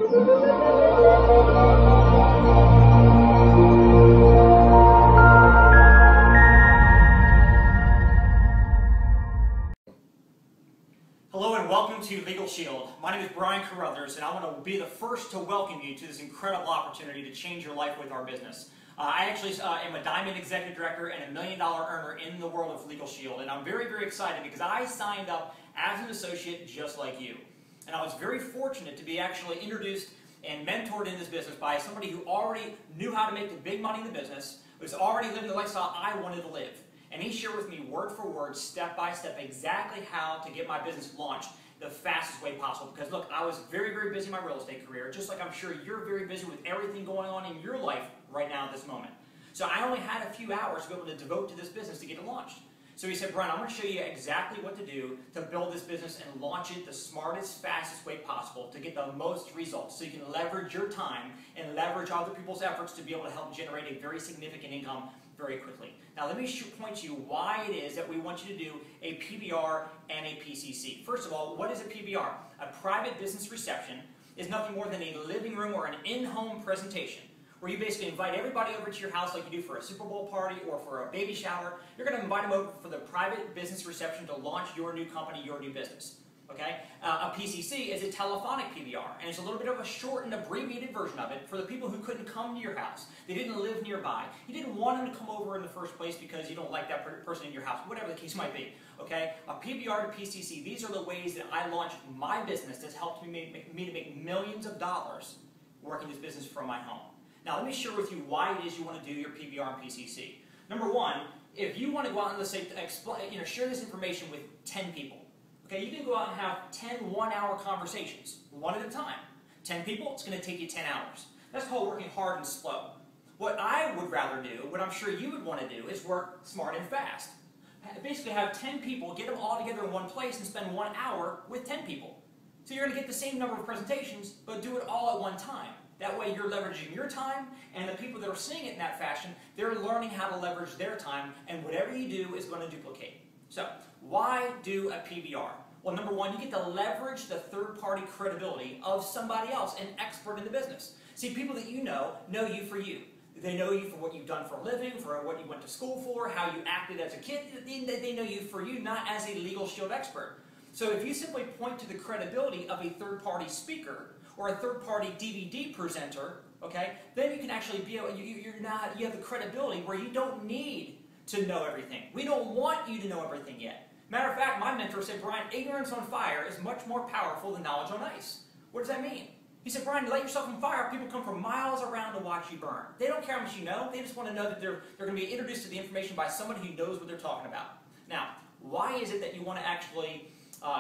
Hello and welcome to LegalShield. My name is Brian Carruthers and I want to be the first to welcome you to this incredible opportunity to change your life with our business. I actually am a Diamond Executive Director and $1 million earner in the world of LegalShield, and I'm very, very excited because I signed up as an associate just like you. And I was very fortunate to be actually introduced and mentored in this business by somebody who already knew how to make the big money in the business, was already living the lifestyle I wanted to live. And he shared with me word for word, step by step, exactly how to get my business launched the fastest way possible. Because look, I was very, very busy in my real estate career, just like I'm sure you're very busy with everything going on in your life right now at this moment. So I only had a few hours to be able to devote to this business to get it launched. So he said, Brian, I'm going to show you exactly what to do to build this business and launch it the smartest, fastest way possible to get the most results. So you can leverage your time and leverage other people's efforts to be able to help generate a very significant income very quickly. Now let me point to you why it is that we want you to do a PBR and a PCC. First of all, what is a PBR? A private business reception is nothing more than a living room or an in-home presentation, where you basically invite everybody over to your house like you do for a Super Bowl party or for a baby shower. You're going to invite them over for the private business reception to launch your new company, your new business. Okay? A PCC is a telephonic PBR, and it's a little bit of a short and abbreviated version of it for the people who couldn't come to your house. They didn't live nearby. You didn't want them to come over in the first place because you don't like that person in your house, whatever the case might be. Okay? A PBR to PCC, these are the ways that I launched my business that's helped me to make millions of dollars working this business from my home. Now let me share with you why it is you want to do your PBR and PCC. Number one, if you want to go out and let's say share this information with 10 people, okay, you can go out and have 10 one-hour conversations, one at a time. 10 people, it's going to take you 10 hours. That's called working hard and slow. What I would rather do, what I'm sure you would want to do, is work smart and fast. Basically have 10 people, get them all together in one place and spend 1 hour with 10 people. So you're going to get the same number of presentations, but do it all at one time. That way you're leveraging your time, and the people that are seeing it in that fashion, they're learning how to leverage their time, and whatever you do is going to duplicate. So, why do a PBR? Well, number one, you get to leverage the third-party credibility of somebody else, an expert in the business. See, people that you know you for you. They know you for what you've done for a living, for what you went to school for, how you acted as a kid. They know you for you, not as a LegalShield expert. So if you simply point to the credibility of a third-party speaker or a third-party DVD presenter, okay, then you can actually be able, you have the credibility where you don't need to know everything. We don't want you to know everything yet. Matter of fact, my mentor said, Brian, ignorance on fire is much more powerful than knowledge on ice. What does that mean? He said, Brian, you light yourself on fire, people come from miles around to watch you burn. They don't care how much you know, they just want to know that they're going to be introduced to the information by somebody who knows what they're talking about. Now, why is it that you want to actually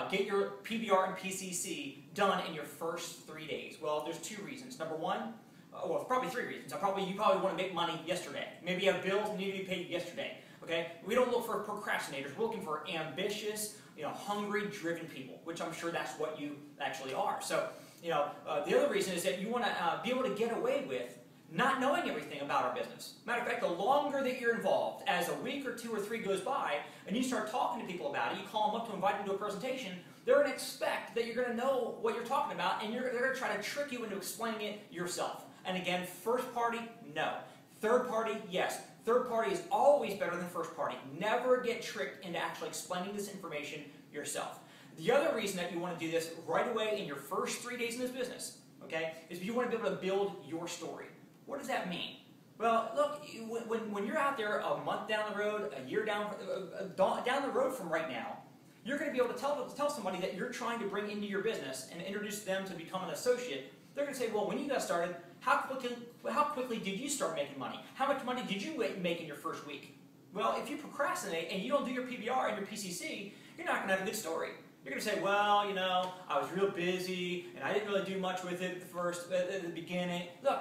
get your PBR and PCC done in your first 3 days? Well, there's two reasons. Number one, well, probably three reasons. You probably want to make money yesterday. Maybe you have bills that need to be paid yesterday. Okay? We don't look for procrastinators. We're looking for ambitious, hungry, driven people, which I'm sure that's what you actually are. So, the other reason is that you want to be able to get away with not knowing everything about our business. Matter of fact, the longer that you're involved, as a week or 2 or 3 goes by, and you start talking to people about it, you call them up to invite them to a presentation, they're going to expect that you're going to know what you're talking about, and they're going to try to trick you into explaining it yourself. And again, first party, no. Third party, yes. Third party is always better than first party. Never get tricked into actually explaining this information yourself. The other reason that you want to do this right away in your first 3 days in this business, okay, is you want to be able to build your story. What does that mean? Well, look, when you're out there a month down the road, a year down the road from right now, you're going to be able to tell somebody that you're trying to bring into your business and introduce them to become an associate. They're going to say, well, when you got started, how quickly did you start making money? How much money did you make in your first week? Well, if you procrastinate and you don't do your PBR and your PCC, you're not going to have a good story. You're going to say, well, I was real busy and I didn't really do much with it at the beginning. Look,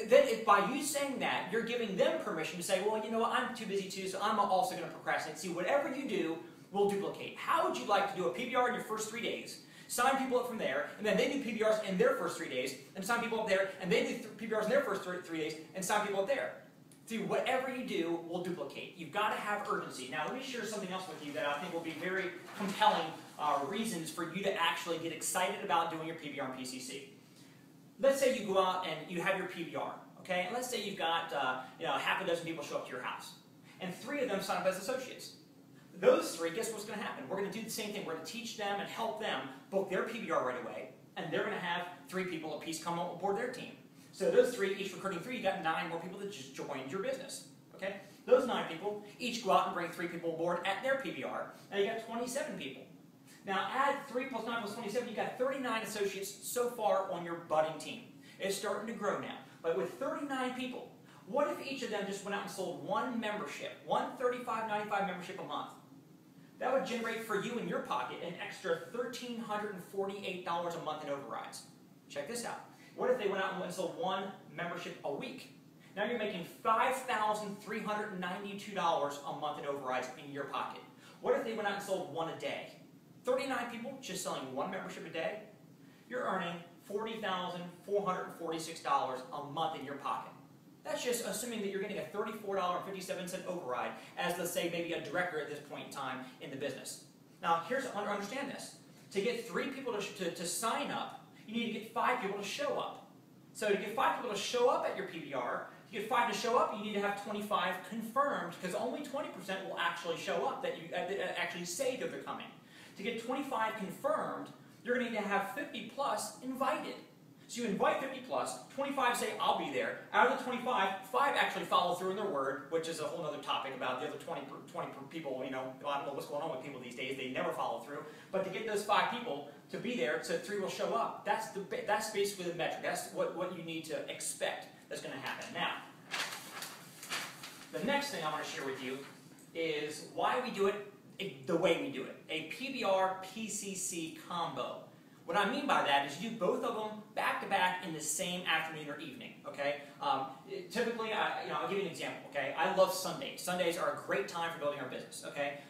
then if by you saying that, you're giving them permission to say, well, you know what, I'm too busy too, so I'm also going to procrastinate. See, whatever you do will duplicate. How would you like to do a PBR in your first 3 days, sign people up from there, and then they do PBRs in their first 3 days, and sign people up there, and they do PBRs in their first 3 days, and sign people up there? See, whatever you do will duplicate. You've got to have urgency. Now, let me share something else with you that I think will be very compelling reasons for you to actually get excited about doing your PBR and PCC. let's say you go out and you have your PBR, okay? And let's say you've got half a dozen people show up to your house, and 3 of them sign up as associates. Those 3, guess what's going to happen? We're going to do the same thing. We're going to teach them and help them book their PBR right away, and they're going to have 3 people apiece come on board their team. So those 3, each recruiting 3, you got 9 more people that just joined your business. Okay? Those 9 people each go out and bring 3 people aboard at their PBR, and you got 27 people. Now add 3 plus 9 plus 27, you got 39 associates so far on your budding team. It's starting to grow now. But with 39 people, what if each of them just went out and sold 1 membership, one $35.95 membership a month? That would generate for you in your pocket an extra $1,348 a month in overrides. Check this out. What if they went out and sold 1 membership a week? Now you're making $5,392 a month in overrides in your pocket. What if they went out and sold 1 a day? 39 people just selling 1 membership a day? You're earning $40,446 a month in your pocket. That's just assuming that you're getting a $34.57 override as, let's say, maybe a director at this point in time in the business. Now, understand this. To get 3 people to sign up, you need to get 5 people to show up. So to get 5 people to show up at your PBR, to get 5 to show up, you need to have 25 confirmed, because only 20% will actually show up that actually say that they're coming. To get 25 confirmed, you're going to need to have 50 plus invited. So you invite 50 plus, 25 say, I'll be there. Out of the 25, 5 actually follow through in their word, which is a whole other topic about the other 20 people, I don't know what's going on with people these days. They never follow through. But to get those 5 people to be there so 3 will show up, that's basically the metric. That's what you need to expect that's going to happen. Now, the next thing I want to share with you is why we do it the way we do it. A PBR PCC combo. What I mean by that is you do both of them back to back in the same afternoon or evening. Okay. Typically, I'll give you an example. Okay. I love Sundays. Sundays are a great time for building our business. Okay.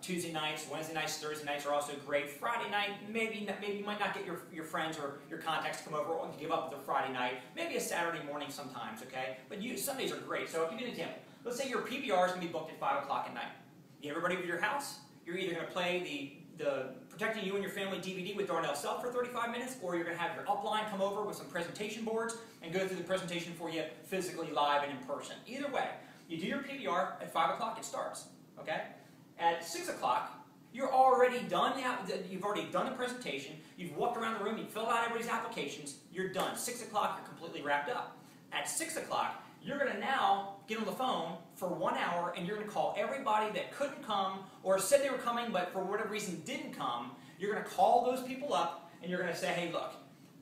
Tuesday nights, Wednesday nights, Thursday nights are also great. Friday night, maybe you might not get your friends or your contacts to come over and give up the Friday night. Maybe a Saturday morning sometimes. Okay. But Sundays are great. So I'll give you an example. Let's say your PBR is going to be booked at 5 o'clock at night. You get everybody over your house. You're either going to play the Protecting You and Your Family DVD with Darnell Self for 35 minutes, or you're going to have your upline come over with some presentation boards and go through the presentation for you physically, live, and in person. Either way, you do your PBR at 5 o'clock, it starts. Okay? At 6 o'clock, you're already done. You've already done the presentation. You've walked around the room. You've filled out everybody's applications. You're done. 6 o'clock, you're completely wrapped up. At 6 o'clock, you're going to now get on the phone for 1 hour, and you're going to call everybody that couldn't come or said they were coming but for whatever reason didn't come. You're going to call those people up, and you're going to say, hey, look,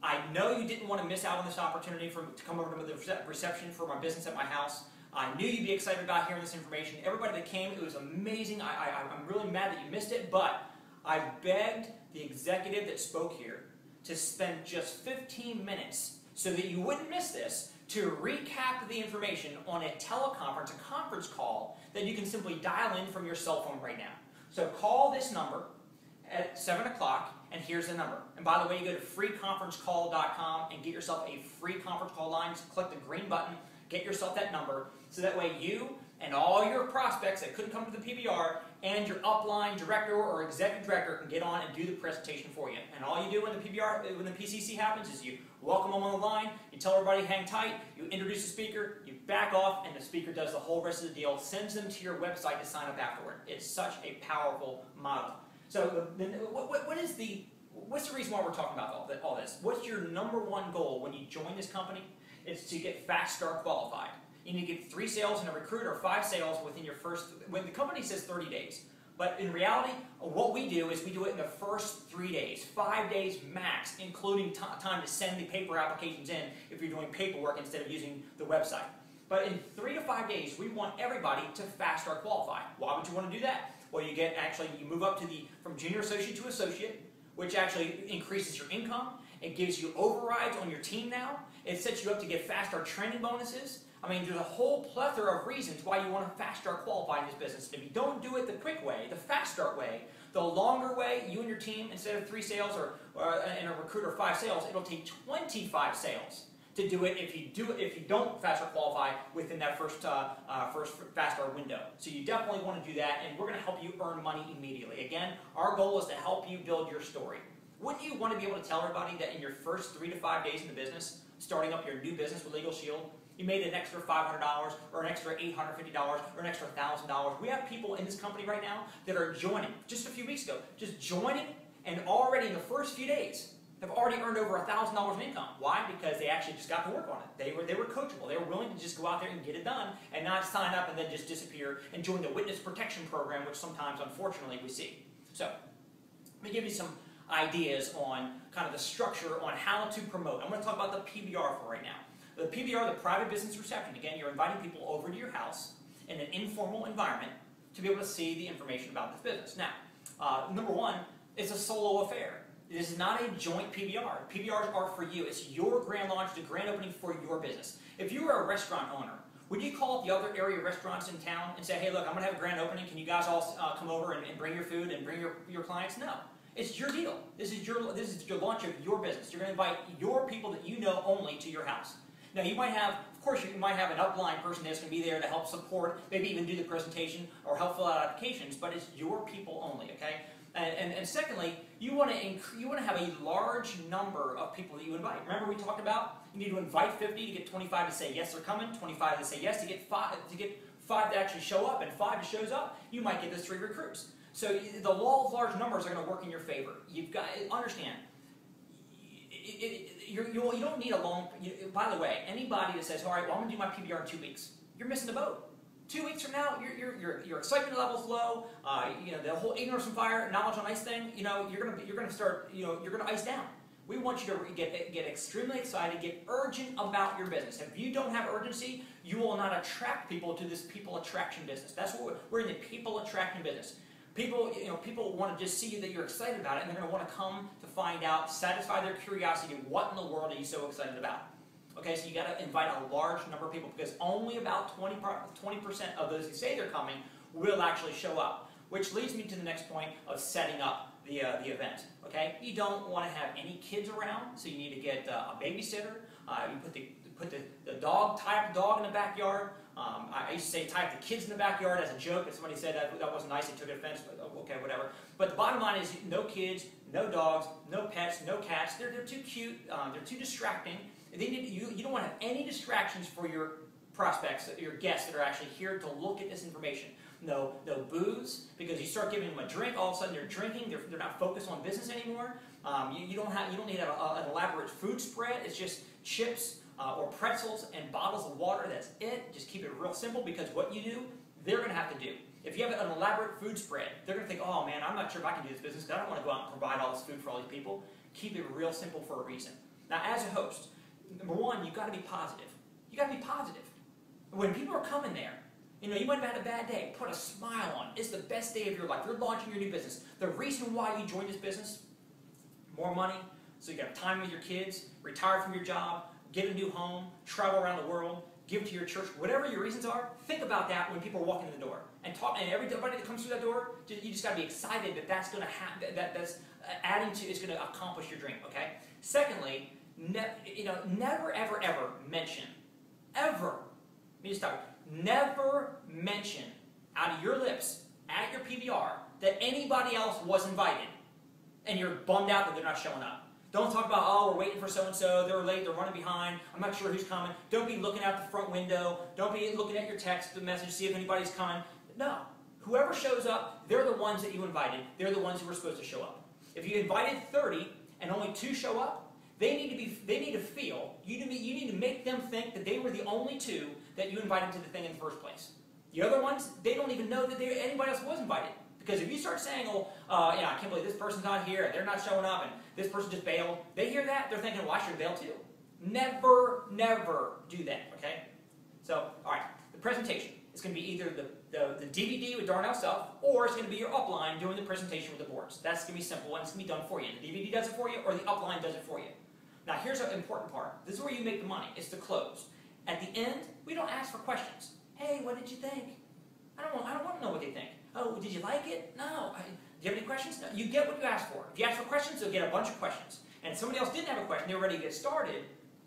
I know you didn't want to miss out on this opportunity to come over to the reception for my business at my house. I knew you'd be excited about hearing this information. Everybody that came, it was amazing. I'm really mad that you missed it, but I begged the executive that spoke here to spend just 15 minutes so that you wouldn't miss this, to recap the information on a teleconference, a conference call that you can simply dial in from your cell phone right now. So call this number at 7 o'clock, and here's the number. And by the way, you go to freeconferencecall.com and get yourself a free conference call line. Just click the green button, get yourself that number, so that way you and all your prospects that couldn't come to the PBR and your upline director or executive director can get on and do the presentation for you. And all you do when the PCC happens is you welcome them on the line, you tell everybody hang tight, you introduce the speaker, you back off, and the speaker does the whole rest of the deal, sends them to your website to sign up afterward. It's such a powerful model. So what's the reason why we're talking about all this? What's your #1 goal when you join this company? It's to get fast start qualified. You need to get 3 sales and a recruit, or 5 sales within your first, when the company says 30 days. But in reality, what we do is we do it in the first 3 days, 5 days max, including time to send the paper applications in if you're doing paperwork instead of using the website. But in 3 to 5 days, we want everybody to fast start qualify. Why would you want to do that? Well, you move up to from junior associate to associate, which actually increases your income. It gives you overrides on your team now. It sets you up to get fast start training bonuses. I mean, there's a whole plethora of reasons why you want to fast start qualify in this business. And if you don't do it the quick way, the fast start way, the longer way, you and your team, instead of 3 sales and a recruit or 5 sales, it'll take 25 sales to do it if you don't fast start qualify within that first fast start window. So you definitely want to do that, and we're going to help you earn money immediately. Again, our goal is to help you build your story. Wouldn't you want to be able to tell everybody that in your first 3 to 5 days in the business, starting up your new business with LegalShield, you made an extra $500 or an extra $850 or an extra $1,000. We have people in this company right now that are joining, just a few weeks ago, just joining, and already in the first few days have already earned over $1,000 in income. Why? Because they actually just got to work on it. They were coachable. They were willing to just go out there and get it done and not sign up and then just disappear and join the witness protection program, which sometimes, unfortunately, we see. So let me give you some ideas on kind of the structure on how to promote. I'm going to talk about the PBR for right now. The PBR, the private business reception. Again, you're inviting people over to your house in an informal environment to be able to see the information about this business. Now, number one, it's a solo affair. This is not a joint PBR. PBRs are for you. It's your grand launch, the grand opening for your business. If you were a restaurant owner, would you call up the other area restaurants in town and say, hey, look, I'm going to have a grand opening. Can you guys all come over and bring your food and bring your clients? No. It's your deal. This is your launch of your business. You're going to invite your people that you know only to your house. Now, you might have, of course, you might have an upline person that's going to be there to help support, maybe even do the presentation or help fill out applications, but it's your people only, okay? And secondly, you want to have a large number of people that you invite. Remember we talked about you need to invite 50 to get 25 to say yes, they're coming, 25 to say yes, to get five to actually show up, and 5 to shows up. You might get those 3 recruits. So the law of large numbers are going to work in your favor. You've got to understand. You don't need a long. By the way, anybody that says, "All right, well, I'm going to do my PBR in 2 weeks," you're missing the boat. 2 weeks from now, your excitement level's low. The whole ignorance and fire, knowledge on ice thing. You're gonna start. You're gonna ice down. We want you to get extremely excited, get urgent about your business. If you don't have urgency, you will not attract people to this people attraction business. That's what we're in, the people attraction business. People want to just see that you're excited about it, and they're going to want to come to find out, satisfy their curiosity. What in the world are you so excited about? Okay, so you got to invite a large number of people because only about 20% of those who say they're coming will actually show up. Which leads me to the next point of setting up the event. Okay, you don't want to have any kids around, so you need to get a babysitter. You put the dog, tie up the dog in the backyard. I used to say tie up the kids in the backyard as a joke, but somebody said that wasn't nice, they took offense, but okay, whatever. But the bottom line is no kids, no dogs, no pets, no cats. They're too cute, they're too distracting. You don't want to have any distractions for your prospects, your guests that are actually here to look at this information. No booze, because you start giving them a drink, all of a sudden they're drinking, they're not focused on business anymore. You don't need an elaborate food spread. It's just chips or pretzels and bottles of water. That's it. Just keep it real simple, because what you do, they're going to have to do. If you have an elaborate food spread, they're going to think, oh man, I'm not sure if I can do this business because I don't want to go out and provide all this food for all these people. Keep it real simple for a reason. Now, as a host, number one, you've got to be positive. You got to be positive. When people are coming there, you might have had a bad day. Put a smile on. It's the best day of your life. You're launching your new business. The reason why you joined this business, more money, so you can have time with your kids, retire from your job, get a new home, travel around the world, give to your church, whatever your reasons are. Think about that when people are walking in the door and talk. And everybody that comes through that door, you just got to be excited that that's going to happen. That's adding to. It's going to accomplish your dream. Okay. Secondly, never ever mention ever. Let me just stop. Never mention out of your lips at your PBR that anybody else was invited and you're bummed out that they're not showing up. Don't talk about, oh, we're waiting for so-and-so, they're late, they're running behind, I'm not sure who's coming. Don't be looking out the front window. Don't be looking at your text message to see if anybody's coming. No. Whoever shows up, they're the ones that you invited. They're the ones who were supposed to show up. If you invited 30 and only 2 show up, they need to feel, you need to make them think that they were the only 2 that you invited to the thing in the first place. The other ones, they don't even know that anybody else was invited. Because if you start saying, oh, I can't believe this person's not here, they're not showing up, and this person just bailed, they hear that, they're thinking, well, I should bail too. Never do that, okay? So, all right, the presentation is going to be either the DVD with Darnell stuff, or it's going to be your upline doing the presentation with the boards. That's going to be simple, and it's going to be done for you. The DVD does it for you, or the upline does it for you. Now, here's an important part. This is where you make the money. It's the close. At the end, we don't ask for questions. Hey, what did you think? I don't want to know what they think. Oh, did you like it? No. Do you have any questions? No. You get what you ask for. If you ask for questions, you'll get a bunch of questions. And if somebody else didn't have a question, they were ready to get started.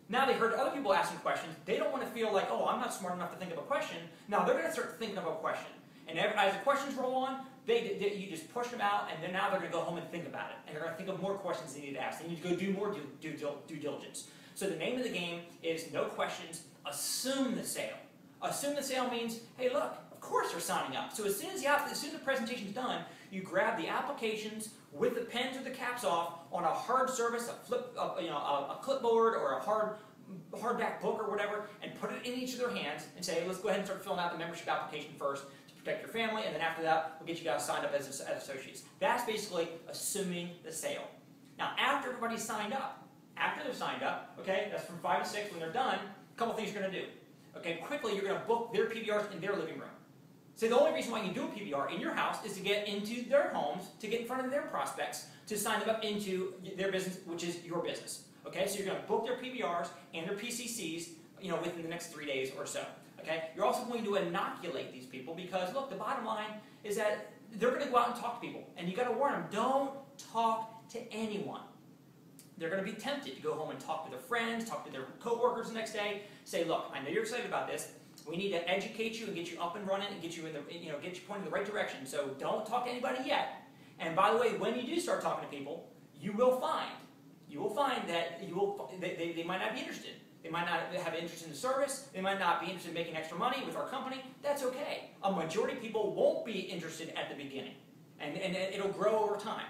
Now they heard other people asking questions. They don't want to feel like, oh, I'm not smart enough to think of a question. Now they're going to start thinking of a question. And as the questions roll on, you just push them out, and then now they're going to go home and think about it. And they're going to think of more questions they need to ask. They need to go do more due diligence. So the name of the game is no questions, assume the sale. Assume the sale means, hey, look, of course they're signing up. So as soon as the presentation's done, you grab the applications with the pens or the caps off on a hard surface, a clipboard or a hardback book or whatever, and put it in each of their hands and say, hey, let's go ahead and start filling out the membership application first to protect your family, and then after that, we'll get you guys signed up as associates. That's basically assuming the sale. Now, after everybody's signed up, okay, that's from 5 to 6, when they're done, a couple things you're going to do. Okay, quickly, you're going to book their PBRs in their living room. So the only reason why you do a PBR in your house is to get into their homes, to get in front of their prospects, to sign them up into their business, which is your business. Okay, so you're going to book their PBRs and their PCCs, within the next 3 days or so. Okay, you're also going to inoculate these people because, look, the bottom line is that they're going to go out and talk to people, and you got to warn them, don't talk to anyone. They're going to be tempted to go home and talk to their friends, talk to their coworkers the next day. Say, look, I know you're excited about this. We need to educate you and get you up and running and get you get you pointing in the right direction. So don't talk to anybody yet. And by the way, when you do start talking to people, you will find that they might not be interested. They might not have interest in the service. They might not be interested in making extra money with our company. That's okay. A majority of people won't be interested at the beginning, and it'll grow over time.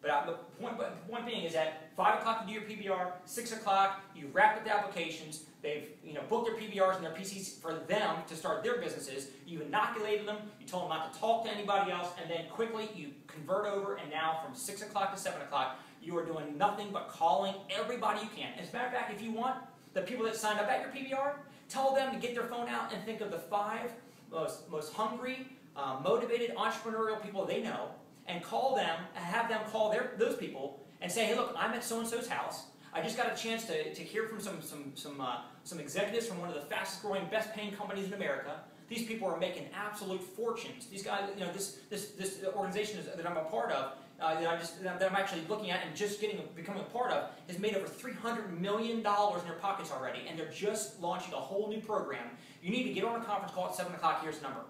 But the point being is that 5 o'clock you do your PBR, 6 o'clock you wrap up the applications. They've booked their PBRs and their PCs for them to start their businesses. You inoculated them. You told them not to talk to anybody else, and then quickly you convert over. And now from 6 o'clock to 7 o'clock, you are doing nothing but calling everybody you can. As a matter of fact, if you want the people that signed up at your PBR, tell them to get their phone out and think of the 5 most hungry, motivated, entrepreneurial people they know, and call them, and have them call those people and say, hey, look, I'm at so-and-so's house. I just got a chance to hear from some executives from one of the fastest growing, best paying companies in America. These people are making absolute fortunes. These guys, this organization that I'm a part of, that I'm actually looking at and just becoming a part of, has made over $300 million in their pockets already, and they're just launching a whole new program. You need to get on a conference call at 7 o'clock. Here's the number.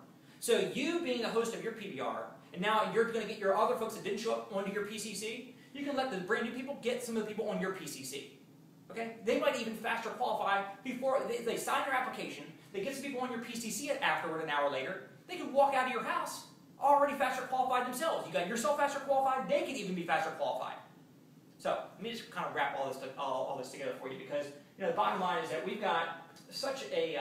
So you being the host of your PBR, and now you're going to get your other folks that didn't show up onto your PCC, you can let the brand new people get some of the people on your PCC. Okay? They might even faster qualify before they sign their application. They get some people on your PCC afterward an hour later. They can walk out of your house already faster qualified themselves. You got yourself faster qualified. They can even be faster qualified. So let me just kind of wrap all this together for you, because the bottom line is that we've got such a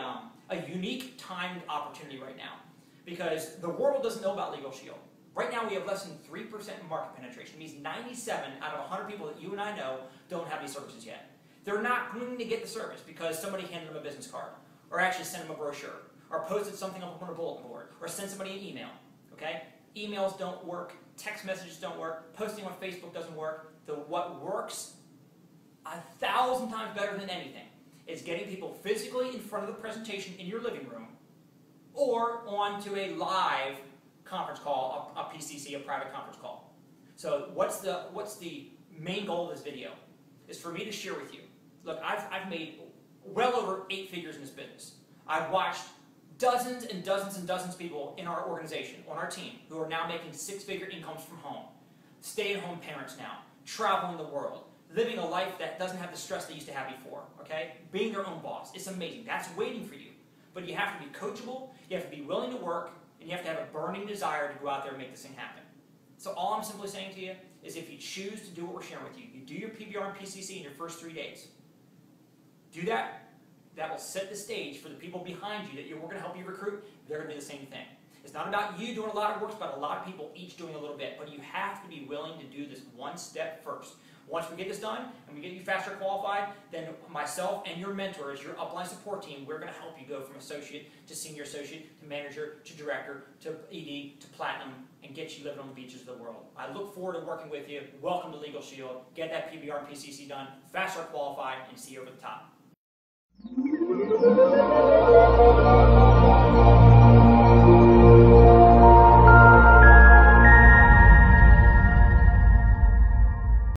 unique timed opportunity right now, because the world doesn't know about LegalShield. Right now we have less than 3% market penetration. It means 97 out of 100 people that you and I know don't have these services yet. They're not going to get the service because somebody handed them a business card, or actually sent them a brochure, or posted something up on a bulletin board, or sent somebody an email. Okay? Emails don't work, text messages don't work, posting on Facebook doesn't work. What works 1,000 times better than anything is getting people physically in front of the presentation in your living room, or onto a live conference call, a PCC, a private conference call. So what's the main goal of this video? Is for me to share with you. Look, I've made well over 8 figures in this business. I've watched dozens and dozens and dozens of people in our organization, on our team, who are now making 6-figure incomes from home. Stay-at-home parents now, traveling the world, living a life that doesn't have the stress they used to have before, okay? Being their own boss. It's amazing. That's waiting for you. But you have to be coachable, you have to be willing to work, and you have to have a burning desire to go out there and make this thing happen. So all I'm simply saying to you is, if you choose to do what we're sharing with you, you do your PBR and PCC in your first 3 days. Do that. That will set the stage for the people behind you that we're going to help you recruit. They're going to do the same thing. It's not about you doing a lot of work, it's about a lot of people each doing a little bit. But you have to be willing to do this one step first. Once we get this done and we get you faster qualified, then myself and your mentors, your upline support team, we're going to help you go from associate to senior associate to manager to director to ED to platinum, and get you living on the beaches of the world. I look forward to working with you. Welcome to LegalShield. Get that PBR and PCC done, faster qualified, and see you over the top.